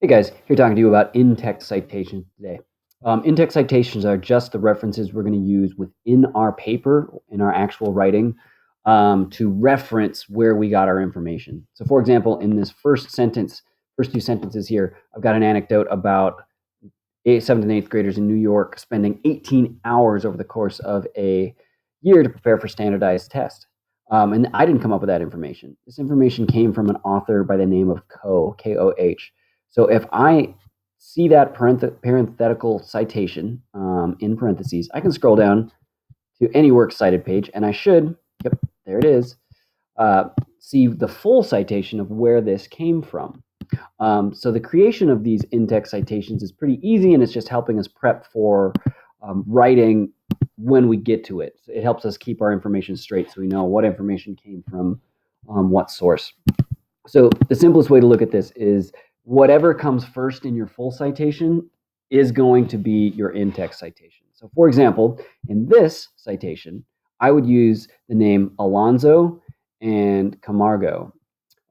Hey guys, here talking to you about in-text citations today. In-text citations are just the references we're going to use within our paper, in our actual writing, to reference where we got our information. So for example, in this first two sentences here, I've got an anecdote about 7th and 8th graders in New York spending 18 hours over the course of a year to prepare for standardized tests. And I didn't come up with that information. This information came from an author by the name of Koh, K-O-H. So if I see that parenthetical citation in parentheses, I can scroll down to any works cited page, and I should, yep, there it is, see the full citation of where this came from. So the creation of these in-text citations is pretty easy, and it's just helping us prep for writing when we get to it. It helps us keep our information straight so we know what information came from what source. So the simplest way to look at this is whatever comes first in your full citation is going to be your in-text citation. So for example, in this citation, I would use the name Alonso and Camargo.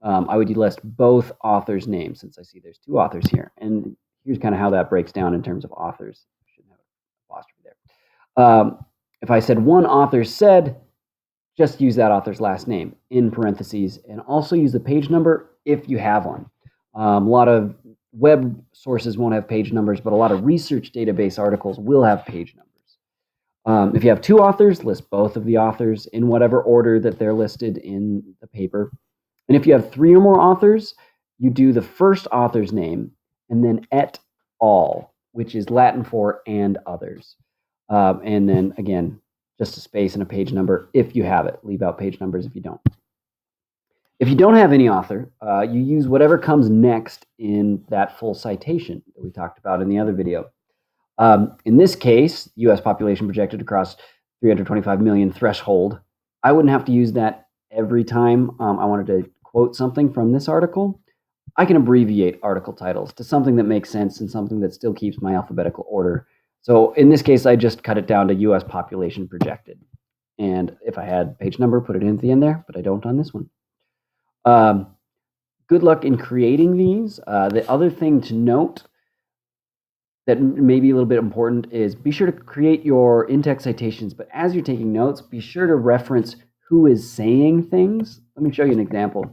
I would list both authors' names since I see there's two authors here. And here's kind of how that breaks down in terms of authors. Shouldn't have an apostrophe there. If I said one author said, just use that author's last name in parentheses, and also use the page number if you have one. A lot of web sources won't have page numbers, but a lot of research database articles will have page numbers. If you have two authors, list both of the authors in whatever order that they're listed in the paper. And if you have three or more authors, you do the first author's name and then et al., which is Latin for and others. And then again, just a space and a page number if you have it. Leave out page numbers if you don't. If you don't have any author, you use whatever comes next in that full citation that we talked about in the other video. In this case, U.S. population projected across 325 million threshold. I wouldn't have to use that every time I wanted to quote something from this article. I can abbreviate article titles to something that makes sense and something that still keeps my alphabetical order. So in this case, I just cut it down to U.S. population projected. And if I had page number, put it in at the end there, but I don't on this one. Good luck in creating these. The other thing to note that may be a little bit important is be sure to create your in-text citations, but as you're taking notes, be sure to reference who is saying things. Let me show you an example.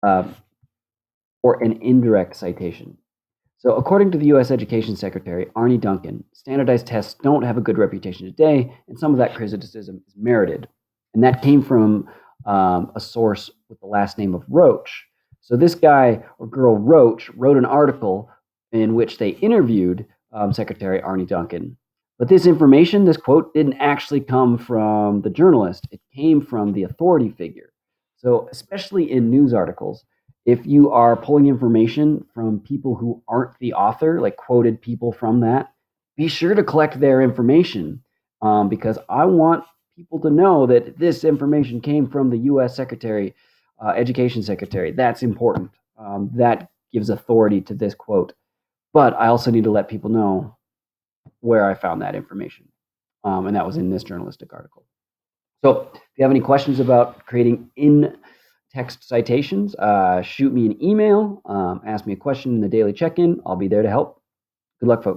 Or an indirect citation. So according to the U.S. Education Secretary, Arne Duncan, standardized tests don't have a good reputation today, and some of that criticism is merited. And that came from a source with the last name of Roach. So this guy or girl Roach wrote an article in which they interviewed Secretary Arne Duncan. But this information, this quote, didn't actually come from the journalist. It came from the authority figure. So especially in news articles, if you are pulling information from people who aren't the author, like quoted people from that, be sure to collect their information because I want people to know that this information came from the U.S. Secretary, Education Secretary. That's important. That gives authority to this quote. But I also need to let people know where I found that information. And that was in this journalistic article. So if you have any questions about creating in-text citations, shoot me an email, ask me a question in the daily check-in. I'll be there to help. Good luck, folks.